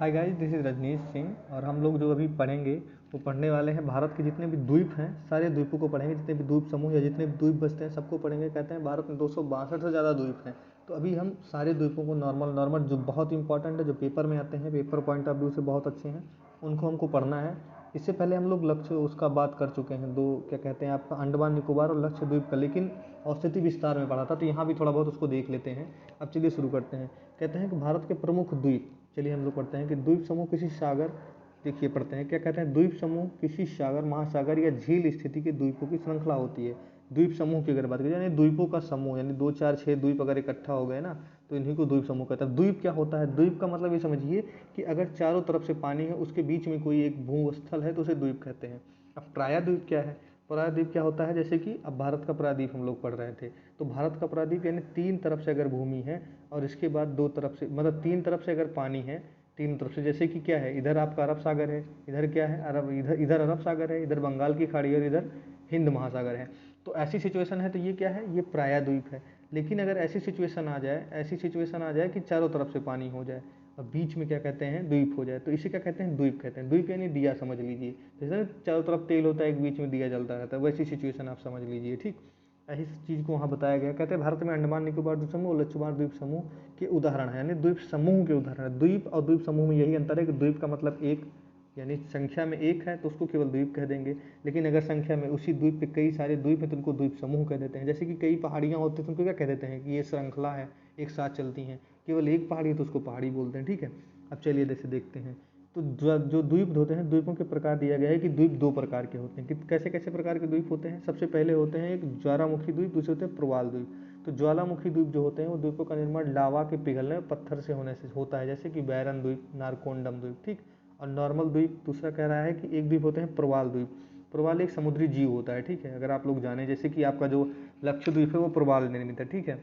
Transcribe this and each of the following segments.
Hi guys, this is Rajneesh Singh और हम लोग जो अभी पढ़ेंगे वो पढ़ने वाले हैं भारत के जितने भी द्वीप हैं सारे द्वीपों को पढ़ेंगे। जितने भी द्वीप समूह या जितने भी द्वीप बसते हैं सबको पढ़ेंगे। कहते हैं भारत में 262 से ज़्यादा द्वीप हैं। तो अभी हम सारे द्वीपों को नॉर्मल नॉर्मल जो बहुत इंपॉर्टेंट है, जो पेपर में आते हैं, पेपर पॉइंट ऑफ व्यू से बहुत अच्छे हैं, उनको हमको पढ़ना है। इससे पहले हम लोग लक्ष्य उसका बात कर चुके हैं, दो क्या कहते हैं आपका अंडमान निकोबार और लक्षद्वीप का, लेकिन औस्थिति विस्तार में पढ़ा था, तो यहाँ भी थोड़ा बहुत उसको देख लेते हैं। अब चलिए शुरू करते हैं। कहते हैं कि भारत के प्रमुख द्वीप, चलिए हम लोग पढ़ते हैं कि द्वीप समूह किसी सागर, देखिए पढ़ते हैं क्या कहते हैं। द्वीप समूह किसी सागर, महासागर या झील स्थिति के द्वीपों की श्रृंखला होती है। द्वीप समूह की अगर बात करें यानी द्वीपों का समूह, यानी 2 4 6 द्वीप अगर इकट्ठा हो गए ना तो इन्हीं को द्वीप समूह कहता है। द्वीप क्या होता है? द्वीप का मतलब ये समझिए कि अगर चारों तरफ से पानी है, उसके बीच में कोई एक भूस्थल है तो उसे द्वीप कहते हैं। अब प्रायद्वीप क्या है? प्रायद्वीप क्या होता है? जैसे कि अब भारत का प्रायद्वीप हम लोग पढ़ रहे थे, तो भारत का प्रायद्वीप यानी 3 तरफ से अगर भूमि है और इसके बाद 2 तरफ से, मतलब 3 तरफ से अगर पानी है, 3 तरफ से, जैसे कि क्या है, इधर आपका अरब सागर है, इधर क्या है अरब, इधर इधर अरब सागर है, इधर बंगाल की खाड़ी है और इधर हिंद महासागर है। तो ऐसी सिचुएशन है तो ये क्या है? ये प्रायद्वीप है। लेकिन अगर ऐसी सिचुएशन आ जाए, ऐसी सिचुएशन आ जाए कि चारों तरफ से पानी हो जाए और बीच में क्या कहते हैं, द्वीप हो जाए, तो इसे क्या कहते हैं? द्वीप कहते हैं। द्वीप यानी दिया समझ लीजिए, जैसे चारों तरफ तेल होता है, एक बीच में दिया जलता रहता है, वैसी सिचुएशन आप समझ लीजिए। ठीक, ऐसी चीज़ को वहाँ बताया गया। कहते हैं भारत में अंडमान निकोबार द्वीप समूह और लक्षद्वीप द्वीप समूह के उदाहरण है, यानी द्वीप समूह के उदाहरण है। द्वीप और द्वीप समूह में यही अंतर है कि द्वीप का मतलब एक, यानी संख्या में एक है तो उसको केवल द्वीप कह देंगे, लेकिन अगर संख्या में उसी द्वीप पे कई सारे द्वीप हैं तो उनको द्वीप समूह कह देते हैं। जैसे कि कई पहाड़ियाँ होती हैं तो उनको क्या कह देते हैं कि ये श्रृंखला है, एक साथ चलती हैं। केवल एक पहाड़ी है तो उसको पहाड़ी बोलते हैं। ठीक है, अब चलिए जैसे देखते हैं। तो जो द्वीप होते हैं, द्वीपों के प्रकार दिया गया है कि द्वीप 2 प्रकार के होते हैं। कि कैसे कैसे प्रकार के द्वीप होते हैं? सबसे पहले होते हैं एक ज्वालामुखी द्वीप, दूसरे होते हैं प्रवाल द्वीप। तो ज्वालामुखी द्वीप जो होते हैं वो द्वीपों का निर्माण लावा के पिघलने और पत्थर से होने से होता है, जैसे कि बैरन द्वीप, नारकोंडम द्वीप। ठीक, और नॉर्मल द्वीप दूसरा कह रहा है कि एक द्वीप होते हैं प्रवाल द्वीप। प्रवाल एक समुद्री जीव होता है। ठीक है, अगर आप लोग जाने, जैसे कि आपका जो लक्षद्वीप है वो प्रवाल निर्मित है। ठीक है,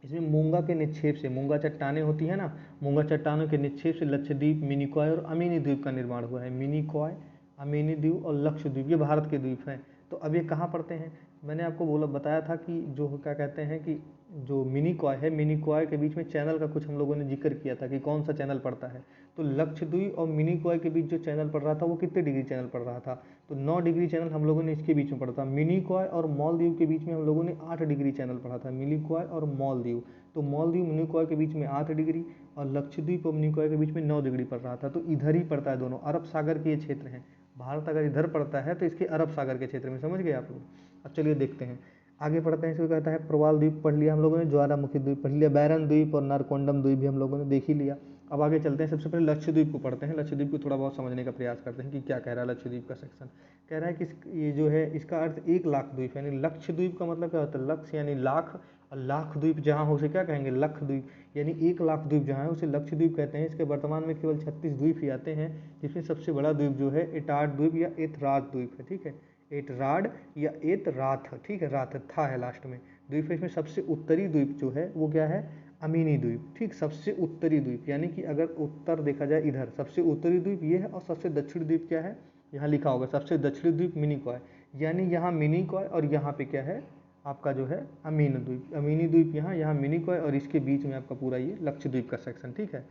इसमें मूंगा के निक्षेप से, मूंगा चट्टानें होती है ना, मूंगा चट्टानों के निक्षेप से लक्षद्वीप, मिनिकॉय और अमीनी द्वीप का निर्माण हुआ है। मिनिकॉय, अमीनी द्वीप और लक्षद्वीप ये भारत के द्वीप हैं। तो अब ये कहाँ पड़ते हैं? मैंने आपको बताया था कि जो क्या कहते हैं कि जो मिनिकॉय है, मिनिकॉय के बीच में चैनल का कुछ हम लोगों ने जिक्र किया था कि कौन सा चैनल पड़ता है। तो लक्षद्वीप और मिनिकॉय के बीच जो चैनल पड़ रहा था वो कितने डिग्री चैनल पड़ रहा था? तो 9 डिग्री चैनल हम लोगों ने इसके बीच में पढ़ा था। मिनिकॉय और मालदीव के बीच में हम लोगों ने 8 डिग्री चैनल पढ़ा था, मिनिकॉय और मालदीव। तो मालदीव मिनिकॉय के बीच में 8 डिग्री और लक्षद्वीप और मिनिकॉय के बीच में 9 डिग्री पड़ रहा था। तो इधर ही पड़ता है दोनों, अरब सागर के ये क्षेत्र हैं। भारत अगर इधर पड़ता है तो इसके अरब सागर के क्षेत्र में, समझ गए आप लोग। अब चलिए देखते हैं, आगे पढ़ते हैं। इसको कहता है प्रवाल द्वीप पढ़ लिया हम लोगों ने, ज्वालामुखी द्वीप पढ़ लिया, बैरन द्वीप और नारकोंडम द्वीप भी हम लोगों ने देख ही लिया। अब आगे चलते हैं, सबसे पहले लक्षद्वीप को पढ़ते हैं। लक्षद्वीप को थोड़ा बहुत समझने का प्रयास करते हैं कि क्या कह रहा है लक्षद्वीप का सेक्शन। कह रहा है कि ये जो है इसका अर्थ 1 लाख द्वीप, यानी लक्षद्वीप का मतलब क्या होता है? लक्ष्य यानी लाख, और लाख द्वीप जहाँ हो उसे क्या कहेंगे? लख द्वीप, यानी 1 लाख द्वीप जहाँ है उसे लक्षद्वीप कहते हैं। इसके वर्तमान में केवल 36 द्वीप ही आते हैं, जिसमें सबसे बड़ा द्वीप जो है एटार्ड द्वीप या एतराज द्वीप है। ठीक है, एटराड या एतराथ, ठीक है, राथ था है लास्ट में द्वीप है। इसमें सबसे उत्तरी द्वीप जो है वो क्या है? अमीनी द्वीप। ठीक, सबसे उत्तरी द्वीप, यानी कि अगर उत्तर देखा जाए इधर, सबसे उत्तरी द्वीप ये है और सबसे दक्षिणी द्वीप क्या है? यहाँ लिखा होगा सबसे दक्षिणी द्वीप मिनिकॉय, यानी यहाँ मिनिकॉय और यहाँ पे क्या है आपका जो है अमीन द्वीप, अमीनी द्वीप यहाँ, यहाँ मिनिकॉय और इसके बीच में आपका पूरा ये लक्षद्वीप का सेक्शन। ठीक है,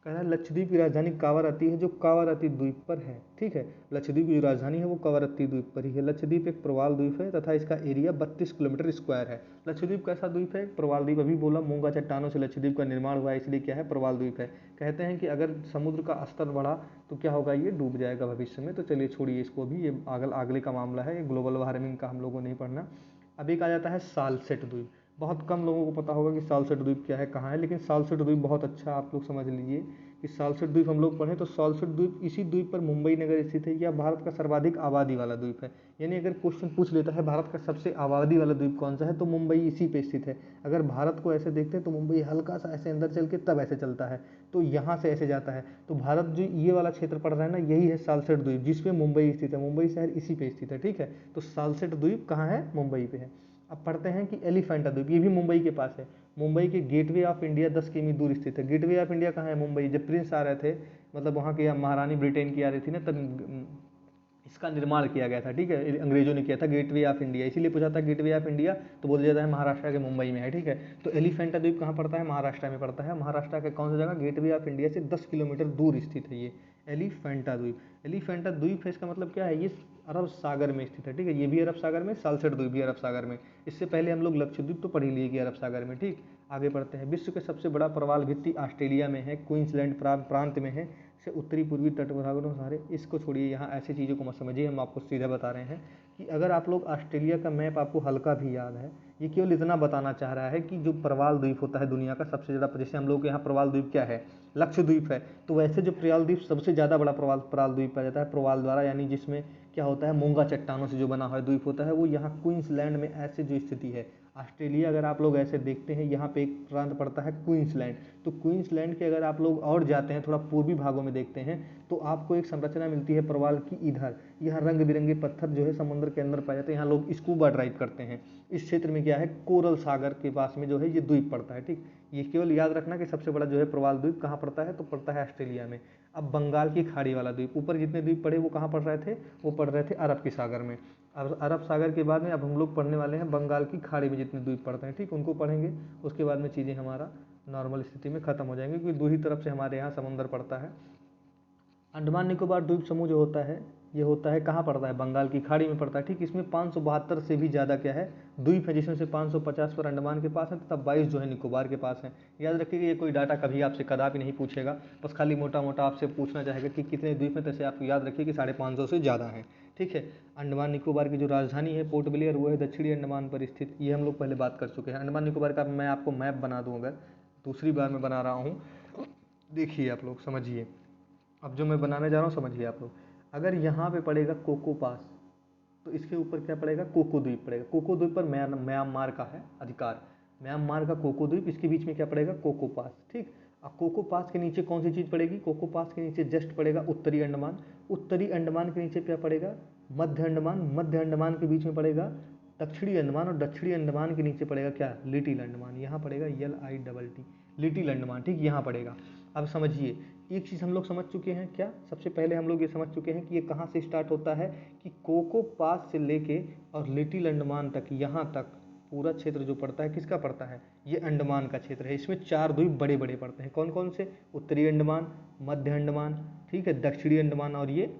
कह रहा है लक्षद्वीप की राजधानी कावारत्ती है, जो कावारत्ती द्वीप पर है। ठीक है, लक्षद्वीप की जो राजधानी है वो कावारत्ती द्वीप पर ही है। लक्षद्वीप एक प्रवाल द्वीप है तथा इसका एरिया 32 किलोमीटर स्क्वायर है। लक्षद्वीप कैसा द्वीप है? प्रवाल द्वीप। अभी बोला मूंगा चट्टानों से लक्षद्वीप का निर्माण हुआ है, इसलिए क्या है? प्रवाल द्वीप है। कहते हैं कि अगर समुद्र का स्तर बढ़ा तो क्या होगा? ये डूब जाएगा भविष्य में। तो चलिए छोड़िए इसको, भी ये आगले का मामला है, ये ग्लोबल वार्मिंग का हम लोगों ने नहीं पढ़ना। अब एक आ जाता है सालसेट द्वीप। बहुत कम लोगों को पता होगा कि सालसेट द्वीप क्या है, कहाँ है, लेकिन सालसेट द्वीप बहुत अच्छा आप लोग समझ लीजिए कि सालसेट द्वीप हम लोग पढ़ें तो सालसेट द्वीप, इसी द्वीप पर मुंबई नगर स्थित है। यह भारत का सर्वाधिक आबादी वाला द्वीप है। यानी अगर क्वेश्चन पूछ लेता है भारत का सबसे आबादी वाला द्वीप कौन सा है, तो मुंबई इसी पे स्थित है। अगर भारत को ऐसे देखते हैं तो मुंबई हल्का सा ऐसे अंदर चल के तब ऐसे चलता है, तो यहाँ से ऐसे जाता है। तो भारत जो ये वाला क्षेत्र पड़ रहा है ना, यही है सालसेट द्वीप, जिसमें मुंबई स्थित है। मुंबई शहर इसी पे स्थित है। ठीक है, तो सालसेट द्वीप कहाँ है? मुंबई पे है। अब पढ़ते हैं कि एलिफेंटा द्वीप, ये भी मुंबई के पास है। मुंबई के गेटवे ऑफ इंडिया 10 किमी दूर स्थित है। गेटवे ऑफ इंडिया कहाँ है? मुंबई। जब प्रिंस आ रहे थे, मतलब वहाँ की महारानी ब्रिटेन की आ रही थी ना, तब इसका निर्माण किया गया था, ठीक है, अंग्रेजों ने किया था, गेटवे ऑफ इंडिया। इसीलिए पूछा था गेटवे ऑफ इंडिया, तो बोला जाता है महाराष्ट्र के मुंबई में है, ठीक है। तो एलिफेंटा द्वीप कहाँ पड़ता है? महाराष्ट्र में पड़ता है। महाराष्ट्र का कौन सा जगह? गेटवे ऑफ इंडिया से 10 किलोमीटर दूर स्थित है ये एलिफेंटा द्वीप। एलिफेंटा द्वीप है, इसका मतलब क्या है? ये अरब सागर में स्थित है, ठीक है। ये भी अरब सागर में, सालसेट द्वीप भी अरब सागर में। इससे पहले हम लोग लक्षद्वीप तो पढ़ ही लिए कि अरब सागर में, ठीक। आगे बढ़ते हैं। विश्व के सबसे बड़ा प्रवाल भित्ति ऑस्ट्रेलिया में है, क्वींसलैंड प्रांत में है, से उत्तरी पूर्वी तटभागों सारे। इसको छोड़िए, यहाँ ऐसी चीज़ों को मत समझिए, हम आपको सीधा बता रहे हैं कि अगर आप लोग ऑस्ट्रेलिया का मैप आपको हल्का भी याद है, ये केवल इतना बताना चाह रहा है कि जो प्रवाल द्वीप होता है दुनिया का सबसे ज़्यादा, जैसे हम लोग के यहाँ प्रवाल द्वीप क्या है? लक्षद्वीप है। तो वैसे जो प्रवाल द्वीप सबसे ज़्यादा बड़ा प्रवाल द्वीप पाया जाता है प्रवाल द्वारा, यानी जिसमें क्या होता है, मूंगा चट्टानों से जो बना हुआ द्वीप होता है, वो यहाँ क्वींसलैंड में ऐसे जो स्थिति है। ऑस्ट्रेलिया अगर आप लोग ऐसे देखते हैं, यहाँ पे एक प्रांत पड़ता है क्वींसलैंड। तो क्वींसलैंड के अगर आप लोग और जाते हैं, थोड़ा पूर्वी भागों में देखते हैं, तो आपको एक संरचना मिलती है प्रवाल की इधर। यहाँ रंग बिरंगे पत्थर जो है समुद्र के अंदर पाए जाते हैं। यहाँ लोग स्कूबा ड्राइव करते हैं। इस क्षेत्र में क्या है, कोरल सागर के पास में जो है ये द्वीप पड़ता है, ठीक। ये केवल याद रखना कि सबसे बड़ा जो है प्रवाल द्वीप कहाँ पड़ता है, तो पड़ता है ऑस्ट्रेलिया में। अब बंगाल की खाड़ी वाला द्वीप, ऊपर जितने द्वीप पड़े वो कहाँ पड़ रहे थे? वो पड़ रहे थे अरब की सागर में। और अरब सागर के बाद में अब हम लोग पढ़ने वाले हैं बंगाल की खाड़ी में जितने द्वीप पड़ते हैं, ठीक। उनको पढ़ेंगे, उसके बाद में चीज़ें हमारा नॉर्मल स्थिति में खत्म हो जाएंगी, क्योंकि दो ही तरफ से हमारे यहाँ समुंदर पड़ता है। अंडमान निकोबार द्वीप समूह जो होता है, ये होता है कहाँ पड़ता है? बंगाल की खाड़ी में पड़ता है, ठीक। इसमें 572 से भी ज़्यादा क्या है, द्वीप है, जिसमें से 550 पर अंडमान के पास है तथा 22 जो है निकोबार के पास है। याद रखिएगा, ये कोई डाटा कभी आपसे कदापि नहीं पूछेगा, बस खाली मोटा मोटा आपसे पूछना चाहेगा कि कितने द्वीप हैं, तैसे आपको याद रखिए कि 550 से ज़्यादा है, ठीक है। अंडमान निकोबार की जो राजधानी है पोर्ट ब्लेयर, वो है दक्षिणी अंडमान पर स्थित। ये हम लोग पहले बात कर चुके हैं। अंडमान निकोबार का मैं आपको मैप बना दूँ, अगर दूसरी बार मैं बना रहा हूँ, देखिए आप लोग समझिए। अब जो मैं बनाने जा रहा हूँ समझिए आप लोग। अगर यहाँ पे पड़ेगा कोको पास, तो इसके ऊपर क्या पड़ेगा? कोको द्वीप पड़ेगा। कोको द्वीप पर म्यांमार का है अधिकार, म्यांमार का कोको द्वीप। इसके बीच में क्या पड़ेगा? कोको पास, ठीक। अब कोको पास के नीचे कौन सी चीज़ पड़ेगी? कोको पास के नीचे जस्ट पड़ेगा उत्तरी अंडमान। उत्तरी अंडमान के नीचे क्या पड़ेगा? मध्य अंडमान। मध्य अंडमान के बीच में पड़ेगा दक्षिणी अंडमान, और दक्षिणी अंडमान के नीचे पड़ेगा क्या? लिटिल अंडमान। यहाँ पड़ेगा LITT, लिटिल अंडमान, ठीक, यहाँ पड़ेगा। अब समझिए, एक चीज़ हम लोग समझ चुके हैं क्या? सबसे पहले हम लोग ये समझ चुके हैं कि ये कहाँ से स्टार्ट होता है, कि कोको पास से लेके और लिटिल अंडमान तक, यहाँ तक पूरा क्षेत्र जो पड़ता है किसका पड़ता है? ये अंडमान का क्षेत्र है। इसमें 4 द्वीप बड़े बड़े पड़ते हैं। कौन कौन से? उत्तरी अंडमान, मध्य अंडमान, ठीक है, दक्षिणी अंडमान, और ये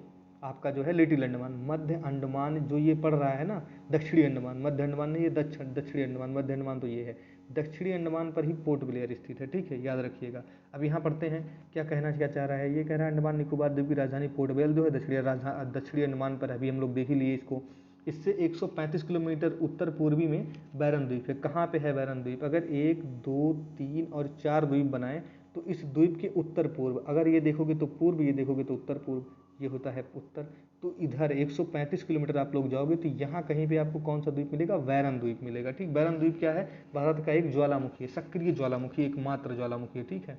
आपका जो है लिटिल अंडमान। मध्य अंडमान जो ये पड़ रहा है ना, दक्षिणी अंडमान, मध्य अंडमान नहीं, ये दक्षिणी अंडमान, मध्य अंडमान तो ये है। दक्षिणी अंडमान पर ही पोर्ट ब्लेयर स्थित है, ठीक है, याद रखिएगा। अब यहाँ पढ़ते हैं क्या चाह रहा है। ये कह रहा है अंडमान निकोबार द्वीप की राजधानी पोर्ट ब्लेयर जो है दक्षिणी अंडमान पर है। अभी हम लोग देख ही लिए इसको। इससे 135 किलोमीटर उत्तर पूर्वी में बैरन द्वीप है। कहाँ पे है बैरन द्वीप? अगर 1, 2, 3 और 4 द्वीप बनाए तो इस द्वीप के उत्तर पूर्व, अगर ये देखोगे तो पूर्व, ये देखोगे तो उत्तर पूर्व, ये होता है उत्तर। तो इधर 135 किलोमीटर आप लोग जाओगे तो यहाँ कहीं पे आपको कौन सा द्वीप मिलेगा? बैरन द्वीप मिलेगा, ठीक। बैरन द्वीप क्या है? भारत का एक ज्वालामुखी है, सक्रिय ज्वालामुखी, एकमात्र ज्वालामुखी है, ठीक है।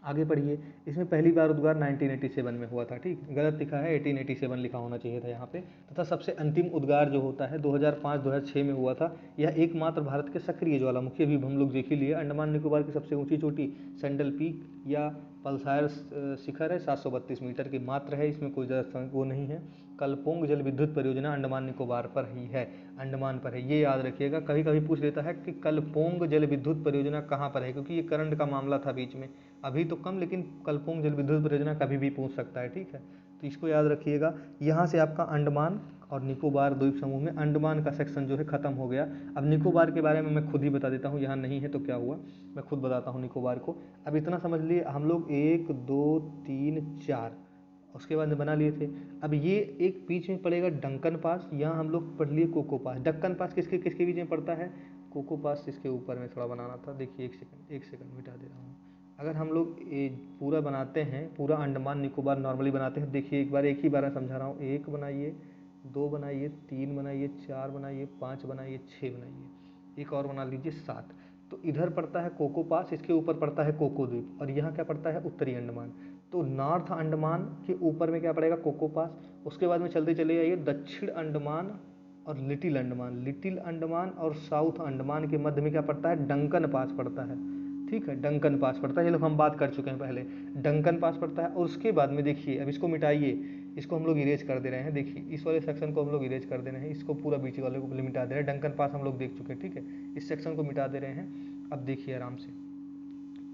आगे पढ़िए। इसमें पहली बार उद्गार 1987 में हुआ था, ठीक। गलत लिखा है, 1887 लिखा होना चाहिए था यहाँ पे। तथा सबसे अंतिम उद्गार जो होता है 2005-2006 में हुआ था। यह एकमात्र भारत के सक्रिय ज्वालामुखी, अभी हम लोग देख ही लिए। अंडमान निकोबार की सबसे ऊंची चोटी सैंडल पीक या पल्सायर शिखर है, 732 मीटर की मात्र है। इसमें कोई ज़्यादा वो नहीं है। कलपोंग जल विद्युत परियोजना अंडमान निकोबार पर ही है, अंडमान पर है, ये याद रखिएगा। कभी कभी पूछ लेता है कि कलपोंग जल विद्युत परियोजना कहाँ पर है, क्योंकि ये करंट का मामला था बीच में, अभी तो कम, लेकिन कलपोंग जल विद्युत परियोजना कभी भी पूछ सकता है, ठीक है। तो इसको याद रखिएगा। यहाँ से आपका अंडमान और निकोबार द्वीप समूह में अंडमान का सेक्शन जो है खत्म हो गया। अब निकोबार के बारे में मैं खुद ही बता देता हूँ, यहाँ नहीं है तो क्या हुआ, मैं खुद बताता हूँ निकोबार को। अब इतना समझ लिए हम लोग, 1, 2, 3, 4, उसके बाद बना लिए थे। अब ये एक बीच में पड़ेगा डंकन पास, यहाँ हम लोग पढ़ लिए कोको पास। डक्कन पास किसके किसके बीच में पड़ता है? कोको पास इसके ऊपर में थोड़ा बनाना था, देखिए एक सेकंड मिटा दे रहा हूँ। अगर हम लोग पूरा बनाते हैं, पूरा अंडमान निकोबार नॉर्मली बनाते हैं, देखिए एक ही बार मैं समझा रहा हूँ। 1 बनाइए, 2 बनाइए, 3 बनाइए, 4 बनाइए, 5 बनाइए, 6 बनाइए, एक और बना लीजिए 7। तो इधर पड़ता है कोको पास, इसके ऊपर पड़ता है कोको द्वीप, और यहाँ क्या पड़ता है? उत्तरी अंडमान। तो नॉर्थ अंडमान के ऊपर में क्या पड़ेगा? कोको पास। उसके बाद में चलते चले जाइए दक्षिण अंडमान और लिटिल अंडमान। लिटिल अंडमान और साउथ अंडमान के मध्य में क्या पड़ता है? डंकन पास पड़ता है, ठीक है, डंकन पास पड़ता है। ये लोग हम बात कर चुके हैं पहले, डंकन पास पड़ता है। और उसके बाद में देखिए, अब इसको मिटाइए, इसको हम लोग इरेज कर दे रहे हैं। देखिए इस वाले सेक्शन को हम लोग इरेज कर दे रहे हैं, इसको पूरा बीच वाले को मिटा दे रहे हैं। डंकन पास हम लोग देख चुके हैं, ठीक है, इस सेक्शन को मिटा दे रहे हैं। अब देखिए आराम से,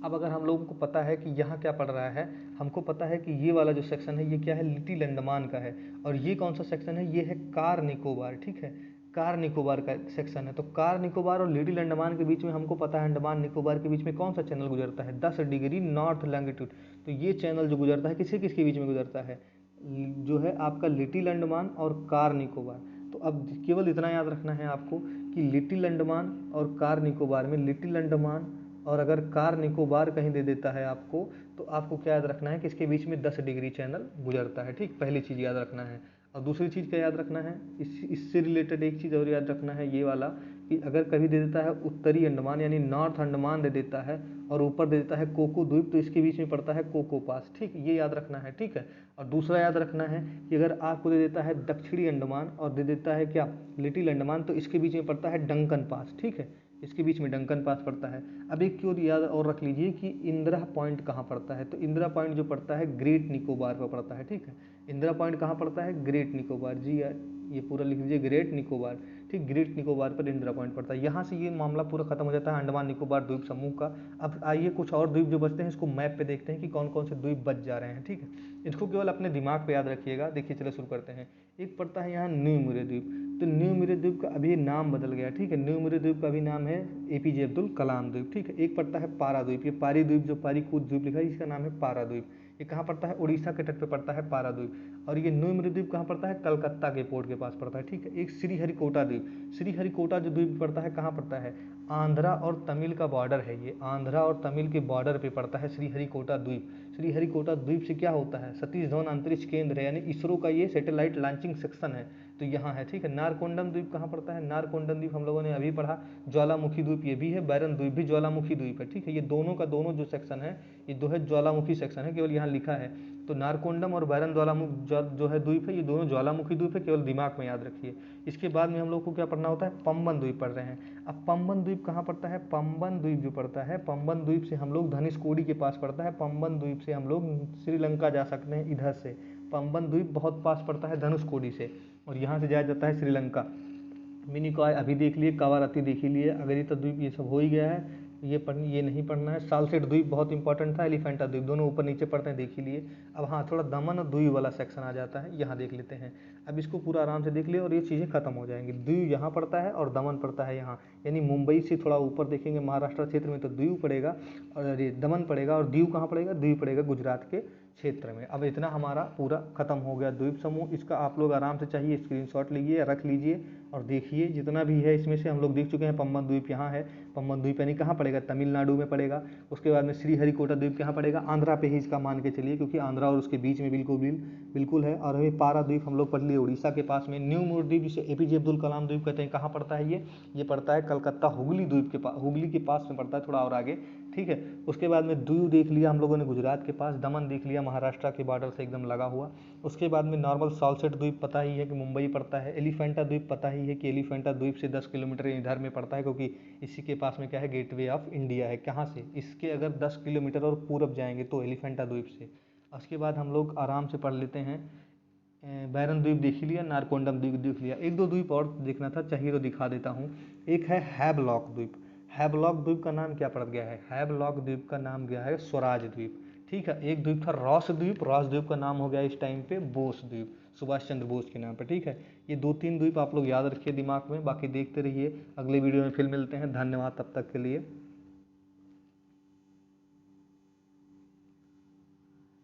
अब अगर हम लोगों को पता है कि यहाँ क्या पड़ रहा है, हमको पता है कि ये वाला जो सेक्शन है ये क्या है, लिटिल अंडमान का है। और ये कौन सा सेक्शन है, ये है कार निकोबार, ठीक है, कार निकोबार का सेक्शन है। तो कार निकोबार और लिटिल अंडमान के बीच में हमको पता है अंडमान निकोबार के बीच में कौन सा चैनल गुजरता है, 10 डिग्री नॉर्थ लैंगिट्यूड। तो ये चैनल जो गुजरता है किसके किसके बीच में गुजरता है, जो है आपका लिटिल अंडमान और कार निकोबार। तो अब केवल इतना याद रखना है आपको कि लिटिल अंडमान और कार निकोबार में, लिटिल अंडमान और अगर कार निकोबार कहीं दे देता है आपको, तो आपको क्या याद रखना है कि इसके बीच में 10 डिग्री चैनल गुजरता है, ठीक, पहली चीज़ याद रखना है। और दूसरी चीज़ क्या याद रखना है, इससे रिलेटेड एक चीज़ और याद रखना है, ये वाला कि अगर कभी दे देता है उत्तरी अंडमान यानी नॉर्थ अंडमान दे देता है और ऊपर दे देता है कोको द्वीप, तो इसके बीच में पड़ता है कोको पास, ठीक, ये याद रखना है, ठीक है। और दूसरा याद रखना है कि अगर आपको दे देता है दक्षिणी अंडमान और दे देता है क्या, लिटिल अंडमान, तो इसके बीच में पड़ता है डंकन पास, ठीक है, इसके बीच में डंकन पास पड़ता है। अब एक क्यों याद और रख लीजिए कि इंदिरा पॉइंट कहाँ पड़ता है, तो इंदिरा पॉइंट जो पड़ता है ग्रेट निकोबार पर पड़ता है, ठीक है, इंदिरा पॉइंट कहाँ पड़ता है, ग्रेट निकोबार, जी ये पूरा लिख लीजिए, ग्रेट निकोबार, ठीक, ग्रेट निकोबार पर इंदिरा पॉइंट पड़ता है। यहाँ से ये मामला पूरा खत्म हो जाता है अंडमान निकोबार द्वीप समूह का। अब आइए कुछ और द्वीप जो बचते हैं इसको मैप पे देखते हैं कि कौन कौन से द्वीप बच जा रहे हैं, ठीक है, इसको केवल अपने दिमाग पे याद रखिएगा। देखिए चलो शुरू करते हैं। एक पड़ता है यहाँ न्यू मुरे द्वीप, तो न्यू मुरे द्वीप का अभी नाम बदल गया, ठीक है, न्यू मुरे द्वीप का अभी नाम है एपीजे अब्दुल कलाम द्वीप, ठीक है। एक पड़ता है पारा द्वीप, ये पारी द्वीप जो पारी कूद द्वीप लिखा है इसका नाम है पारा द्वीप, ये कहाँ पड़ता है, उड़ीसा के तट पे पड़ता है पारा द्वीप। और ये न्यू मुरे द्वीप कहाँ पड़ता है, कलकत्ता के पोर्ट के पास पड़ता है, ठीक है। एक श्रीहरिकोटा द्वीप, श्रीहरिकोटा जो द्वीप पड़ता है कहाँ पड़ता है, आंध्रा और तमिल का बॉर्डर है, ये आंध्रा और तमिल के बॉर्डर पे पड़ता है श्रीहरिकोटा द्वीप। श्रीहरिकोटा द्वीप से क्या होता है, सतीश धवन अंतरिक्ष केंद्र है, यानी इसरो का ये सैटेलाइट लॉन्चिंग सेक्शन है, तो यहाँ है, ठीक है। नारकोंडम द्वीप कहाँ पड़ता है, नारकोंडम द्वीप हम लोगों ने अभी पढ़ा। ज्वालामुखी द्वीप ये भी है, बैरन द्वीप भी ज्वालामुखी द्वीप है, ठीक है। ये दोनों का दोनों जो सेक्शन है ये दो है ज्वालामुखी सेक्शन है, केवल यहाँ लिखा है। तो नारकोंडम और बैरन ज्वालामुखी जो है द्वीप है, ये दोनों ज्वालामुखी द्वीप है, केवल दिमाग में याद रखिए। इसके बाद में हम लोग को क्या पढ़ना होता है, पंबन द्वीप पढ़ रहे हैं। अब पंबन द्वीप कहाँ पड़ता है, पंबन द्वीप जो पड़ता है, पंबन द्वीप से हम लोग धनुषकोडी के पास पड़ता है, पंबन द्वीप से हम लोग श्रीलंका जा सकते हैं इधर से। पंबन द्वीप बहुत पास पड़ता है धनुषकोडी से, और यहाँ से जाया जाता है श्रीलंका। मिनिकॉय अभी देख लिए, कावारत्ती देख लिए, अगरिता द्वीप ये सब हो ही गया है, ये नहीं पढ़ना है। सालसेट द्वीप बहुत इंपॉर्टेंट था, एलिफेंटा द्वीप, दोनों ऊपर नीचे पढ़ते हैं, देख ही लिए। अब हाँ थोड़ा दमन और द्वीप वाला सेक्शन आ जाता है, यहाँ देख लेते हैं। अब इसको पूरा आराम से देख लिए और ये चीज़ें खत्म हो जाएंगी। द्वीप यहाँ पड़ता है और दमन पड़ता है यहाँ, यानी मुंबई से थोड़ा ऊपर देखेंगे महाराष्ट्र क्षेत्र में तो द्वीप पड़ेगा और ये दमन पड़ेगा, और दीव कहाँ पड़ेगा, द्वीप पड़ेगा गुजरात के क्षेत्र में। अब इतना हमारा पूरा खत्म हो गया द्वीप समूह। इसका आप लोग आराम से चाहिए स्क्रीनशॉट लीजिए, रख लीजिए और देखिए जितना भी है इसमें से हम लोग देख चुके हैं। पंबन द्वीप यहाँ है, पंबन द्वीप यानी कहाँ पड़ेगा, तमिलनाडु में पड़ेगा। उसके बाद में श्रीहरिकोटा द्वीप कहाँ पड़ेगा, आंध्रा पे ही इसका मान के चलिए, क्योंकि आंध्रा और उसके बीच में बिल्कुल है। और अभी पारा द्वीप हम लोग पढ़ लिए उड़ीसा के पास में। न्यू मुर द्वीप जिसे एपीजे अब्दुल कलाम द्वीप कहते हैं, कहाँ पड़ता है ये पड़ता है कलकत्ता हुगली द्वीप के पास, हुगली के पास में पड़ता है, थोड़ा और आगे, ठीक है। उसके बाद में द्वीप देख लिया हम लोगों ने गुजरात के पास, दमन देख लिया महाराष्ट्र के बॉर्डर से एकदम लगा हुआ। उसके बाद में नॉर्मल सालसेट द्वीप पता ही है कि मुंबई पड़ता है। एलिफेंटा द्वीप पता ही है कि एलिफेंटा द्वीप से 10 किलोमीटर इधर में पड़ता है, क्योंकि इसी के पास में क्या है, गेटवे ऑफ इंडिया है। कहाँ से, इसके अगर 10 किलोमीटर और पूरब जाएंगे तो एलिफेंटा द्वीप से। उसके बाद हम लोग आराम से पढ़ लेते हैं, बैरन द्वीप देख लिया, नारकोंडम द्वीप देख लिया। एक दो द्वीप और देखना था, चाहिए तो दिखा देता हूँ। एक है हैवलॉक द्वीप। हैवलॉक द्वीप का नाम क्या पड़ गया है, हैवलॉक द्वीप का नाम गया है स्वराज द्वीप, ठीक है। एक द्वीप था रॉस द्वीप, रॉस द्वीप का नाम हो गया इस टाइम पे बोस द्वीप, सुभाष चंद्र बोस के नाम पे, ठीक है। ये 2-3 द्वीप आप लोग याद रखिए दिमाग में, बाकी देखते रहिए। अगले वीडियो में फिर मिलते हैं, धन्यवाद तब तक के लिए।